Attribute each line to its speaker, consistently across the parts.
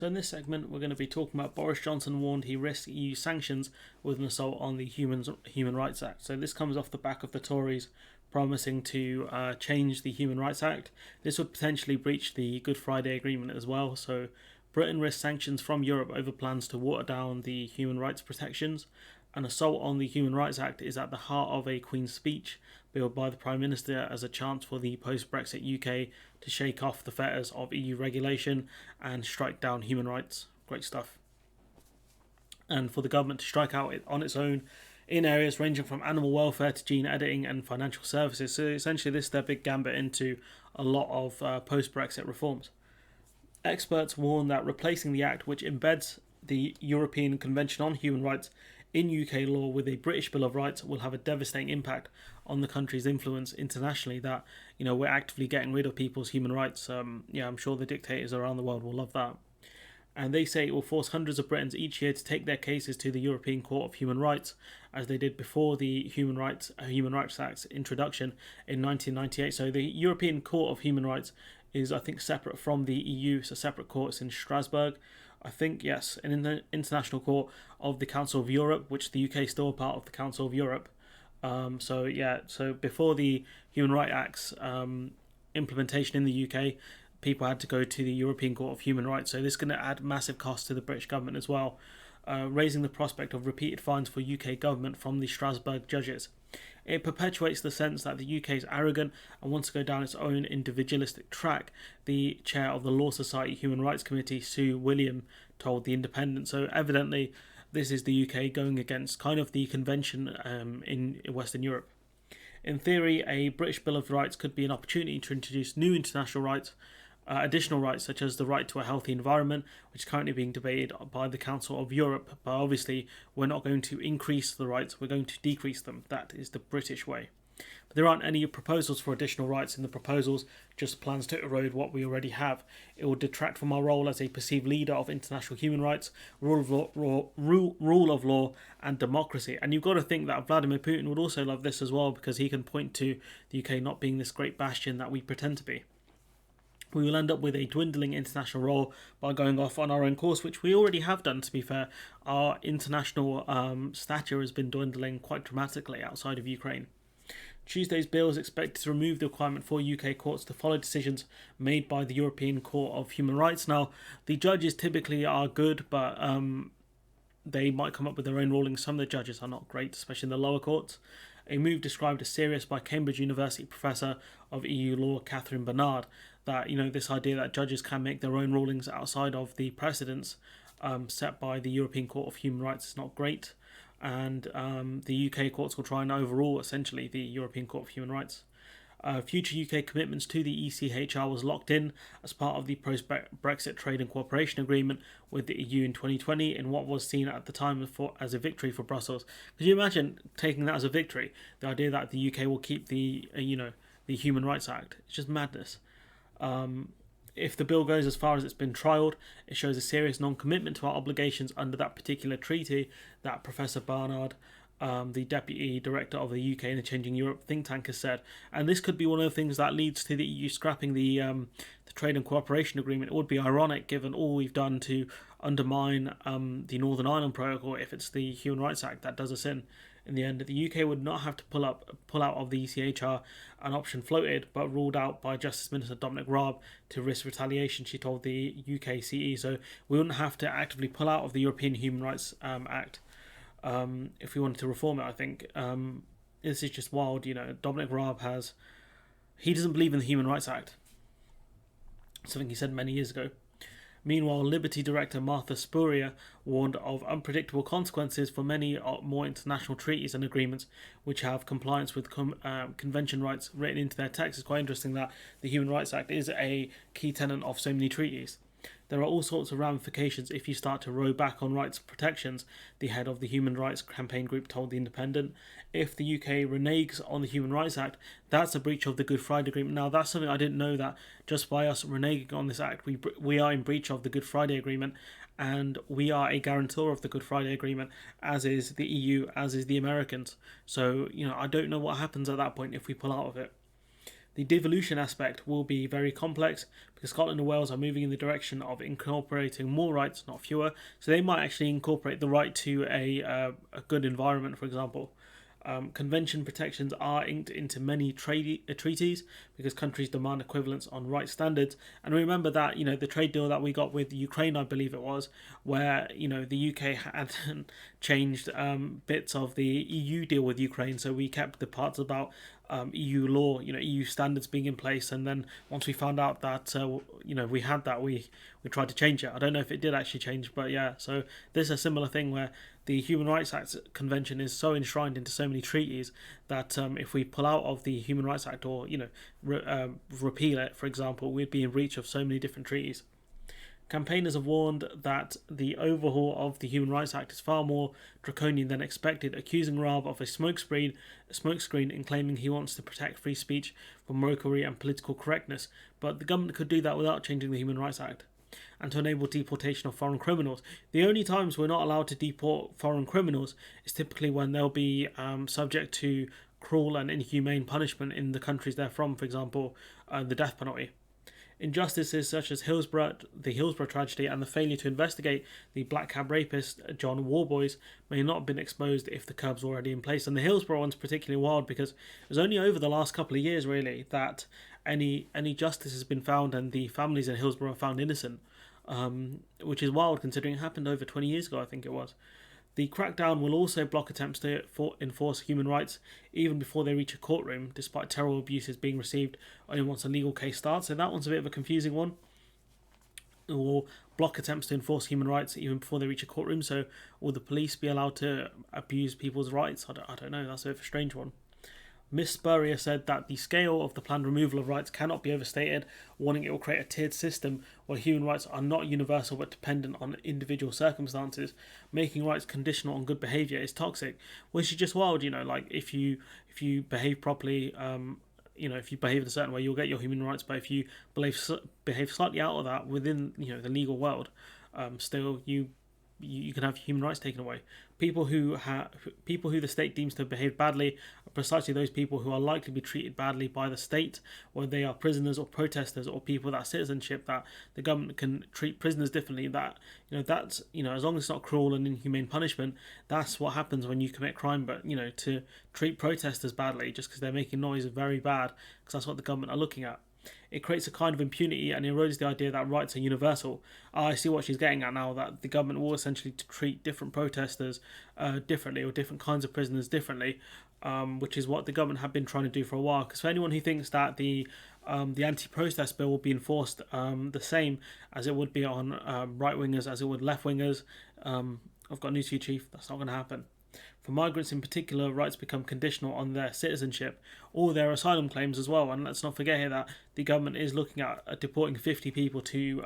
Speaker 1: So in this segment, we're going to be talking about Boris Johnson warned he risks EU sanctions with an assault on the Human Rights Act. So this comes off the back of the Tories promising to change the Human Rights Act. This would potentially breach the Good Friday Agreement as well. So Britain risks sanctions from Europe over plans to water down the human rights protections. An assault on the Human Rights Act is at the heart of a Queen's speech billed by the Prime Minister as a chance for the post-Brexit UK to shake off the fetters of EU regulation and strike down human rights. Great stuff. And for the government to strike out on its own in areas ranging from animal welfare to gene editing and financial services. So essentially this is their big gambit into a lot of post-Brexit reforms. Experts warn that replacing the Act, which embeds the European Convention on Human Rights in UK law with a British Bill of Rights, will have a devastating impact on the country's influence internationally. That we're actively getting rid of people's human rights. I'm sure the dictators around the world will love that. And they say it will force hundreds of Britons each year to take their cases to the European Court of Human Rights, as they did before the Human Rights Act's introduction in 1998. So the European Court of Human Rights is, I think, separate from the EU. It's a separate court. It's in Strasbourg, I think, yes, and in the International Court of the Council of Europe, which the UK is still a part of the Council of Europe. So before the Human Rights Act's implementation in the UK, people had to go to the European Court of Human Rights. So this is going to add massive costs to the British government as well, raising the prospect of repeated fines for UK government from the Strasbourg judges. It perpetuates the sense that the UK is arrogant and wants to go down its own individualistic track, the chair of the Law Society Human Rights Committee, Sue William, told The Independent. So evidently, this is the UK going against kind of the convention in Western Europe. In theory, a British Bill of Rights could be an opportunity to introduce new international rights, additional rights such as the right to a healthy environment, which is currently being debated by the Council of Europe. But obviously, we're not going to increase the rights, we're going to decrease them. That is the British way. But there aren't any proposals for additional rights in the proposals, just plans to erode what we already have. It will detract from our role as a perceived leader of international human rights, rule of law, and democracy. And you've got to think that Vladimir Putin would also love this as well, because he can point to the UK not being this great bastion that we pretend to be. We will end up with a dwindling international role by going off on our own course, which we already have done, to be fair. Our international stature has been dwindling quite dramatically outside of Ukraine. Tuesday's bill is expected to remove the requirement for UK courts to follow decisions made by the European Court of Human Rights. Now, the judges typically are good, but they might come up with their own rulings. Some of the judges are not great, especially in the lower courts. A move described as serious by Cambridge University professor of EU law, Catherine Bernard, that this idea that judges can make their own rulings outside of the precedents set by the European Court of Human Rights is not great, and the UK courts will try and overrule essentially the European Court of Human Rights. Future UK commitments to the ECHR was locked in as part of the post-Brexit trade and cooperation agreement with the EU in 2020 in what was seen at the time as a victory for Brussels. Could you imagine taking that as a victory? The idea that the UK will keep the the Human Rights Act. It's just madness. If the bill goes as far as it's been trialled, it shows a serious non-commitment to our obligations under that particular treaty that Professor Barnard, the Deputy Director of the UK and the Changing Europe think tank, has said. And this could be one of the things that leads to the EU scrapping the Trade and Cooperation Agreement. It would be ironic, given all we've done to undermine the Northern Ireland Protocol, if it's the Human Rights Act that does us in. In the end, the UK would not have to pull out of the ECHR, an option floated but ruled out by Justice Minister Dominic Raab to risk retaliation, she told the UKCE. So we wouldn't have to actively pull out of the European Human Rights Act if we wanted to reform it, I think. This is just wild. Dominic Raab he doesn't believe in the Human Rights Act. Something he said many years ago. Meanwhile, Liberty Director Martha Spurrier warned of unpredictable consequences for many more international treaties and agreements which have compliance with convention rights written into their text. It's quite interesting that the Human Rights Act is a key tenet of so many treaties. There are all sorts of ramifications if you start to row back on rights protections, the head of the Human Rights Campaign Group told The Independent. If the UK reneges on the Human Rights Act, that's a breach of the Good Friday Agreement. Now, that's something I didn't know, that just by us reneging on this act, we are in breach of the Good Friday Agreement, and we are a guarantor of the Good Friday Agreement, as is the EU, as is the Americans. So, I don't know what happens at that point if we pull out of it. The devolution aspect will be very complex because Scotland and Wales are moving in the direction of incorporating more rights, not fewer. So they might actually incorporate the right to a good environment, for example. Convention protections are inked into many treaties because countries demand equivalence on right standards. And remember that the trade deal that we got with Ukraine, I believe it was, where the UK had changed bits of the EU deal with Ukraine, so we kept the parts about EU law, EU standards being in place, and then once we found out that we had that, we tried to change it. I don't know if it did actually change, but yeah. So there's a similar thing where the Human Rights Act convention is so enshrined into so many treaties that if we pull out of the Human Rights Act or repeal it, for example, we'd be in breach of so many different treaties. Campaigners have warned that the overhaul of the Human Rights Act is far more draconian than expected, accusing Raab of a smokescreen and claiming he wants to protect free speech from mockery and political correctness. But the government could do that without changing the Human Rights Act, and to enable deportation of foreign criminals. The only times we're not allowed to deport foreign criminals is typically when they'll be subject to cruel and inhumane punishment in the countries they're from, for example, the death penalty. Injustices such as the Hillsborough tragedy, and the failure to investigate the black cab rapist John Warboys may not have been exposed if the curbs were already in place. And the Hillsborough one's particularly wild because it was only over the last couple of years, really, that any justice has been found and the families in Hillsborough are found innocent, which is wild considering it happened over 20 years ago, I think it was. The crackdown will also block attempts to enforce human rights even before they reach a courtroom, despite terrible abuses being received only once a legal case starts. So that one's a bit of a confusing one. It will block attempts to enforce human rights even before they reach a courtroom. So will the police be allowed to abuse people's rights? I don't know. That's a bit of a strange one. Miss Spurrier said that the scale of the planned removal of rights cannot be overstated, warning it will create a tiered system where human rights are not universal but dependent on individual circumstances. Making rights conditional on good behaviour is toxic, which is just wild. Like if you behave properly, if you behave in a certain way, you'll get your human rights. But if you behave slightly out of that within the legal world, still you can have human rights taken away. People who the state deems to have behaved badly are precisely those people who are likely to be treated badly by the state, whether they are prisoners or protesters or people that citizenship that the government can treat prisoners differently. That's as long as it's not cruel and inhumane punishment, that's what happens when you commit crime. But to treat protesters badly just because they're making noise is very bad, because that's what the government are looking at. It creates a kind of impunity and erodes the idea that rights are universal. I see what she's getting at now, that the government will essentially treat different protesters differently, or different kinds of prisoners differently, which is what the government have been trying to do for a while. Because for anyone who thinks that the anti-protest bill will be enforced the same as it would be on right-wingers as it would left-wingers, I've got news for you, Chief, that's not going to happen. For migrants in particular, rights become conditional on their citizenship or their asylum claims as well. And let's not forget here that the government is looking at deporting 50 people to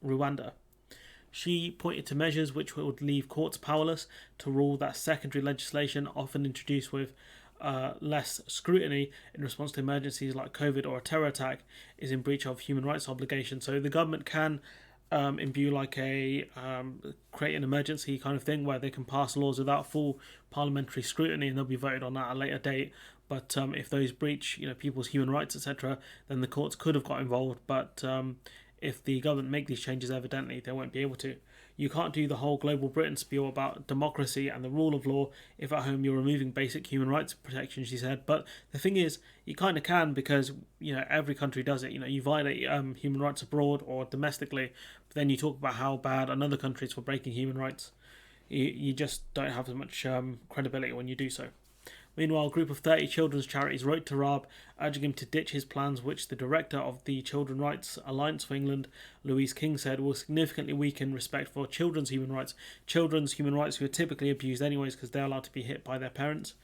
Speaker 1: Rwanda. She pointed to measures which would leave courts powerless to rule that secondary legislation, often introduced with less scrutiny in response to emergencies like COVID or a terror attack, is in breach of human rights obligations. So the government can imbue like create an emergency kind of thing where they can pass laws without full parliamentary scrutiny, and they'll be voted on at a later date. But if those breach people's human rights, etc., then the courts could have got involved. But if the government make these changes, evidently they won't be able to. You can't do the whole global Britain spiel about democracy and the rule of law if at home you're removing basic human rights protections, she said. But the thing is, you kind of can, because every country does it. You violate human rights abroad or domestically, but then you talk about how bad another country is for breaking human rights. You just don't have as much credibility when you do so. Meanwhile, a group of 30 children's charities wrote to Raab, urging him to ditch his plans, which the director of the Children's Rights Alliance for England, Louise King, said will significantly weaken respect for children's human rights. Children's human rights who are typically abused anyways because they're allowed to be hit by their parents.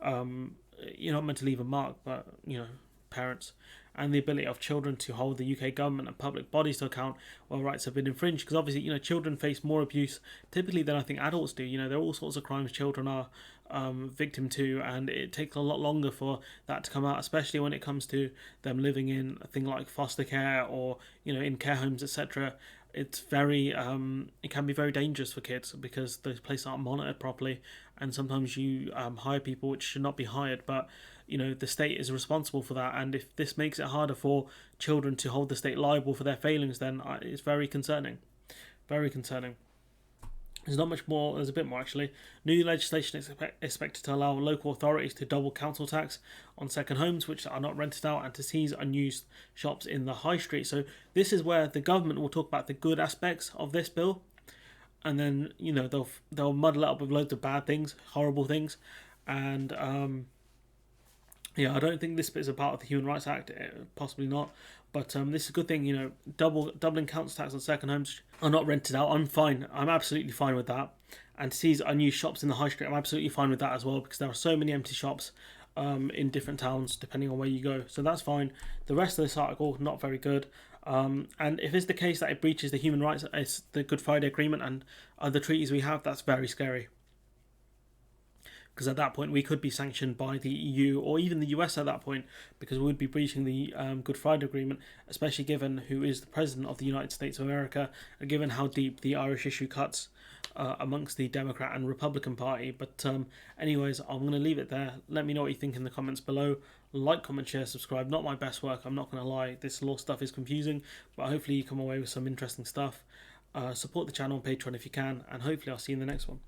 Speaker 1: You're not meant to leave a mark, but, parents. And the ability of children to hold the UK government and public bodies to account where rights have been infringed. Because obviously, children face more abuse typically than I think adults do. There are all sorts of crimes children are victim to, and it takes a lot longer for that to come out, especially when it comes to them living in a thing like foster care or in care homes, etc. It's very it can be very dangerous for kids because those places aren't monitored properly, and sometimes you hire people which should not be hired. But the state is responsible for that. And if this makes it harder for children to hold the state liable for their failings, then it's very concerning. Very concerning. There's not much more, there's a bit more actually. New legislation is expected to allow local authorities to double council tax on second homes which are not rented out, and to seize unused shops in the high street. So this is where the government will talk about the good aspects of this bill, and then they'll muddle it up with loads of bad things, horrible things, and I don't think this bit is a part of the Human Rights Act, possibly not. But this is a good thing, doubling council tax on second homes are not rented out. I'm fine. I'm absolutely fine with that. And to seize unused shops in the high street, I'm absolutely fine with that as well, because there are so many empty shops in different towns, depending on where you go. So that's fine. The rest of this article, not very good. And if it's the case that it breaches the human rights, it's the Good Friday Agreement and other treaties we have, that's very scary. Because at that point we could be sanctioned by the EU or even the US at that point, because we would be breaching the Good Friday Agreement, especially given who is the President of the United States of America, and given how deep the Irish issue cuts amongst the Democrat and Republican Party. But anyways, I'm going to leave it there. Let me know what you think in the comments below. Like, comment, share, subscribe. Not my best work, I'm not going to lie. This law stuff is confusing, but hopefully you come away with some interesting stuff. Support the channel on Patreon if you can, and hopefully I'll see you in the next one.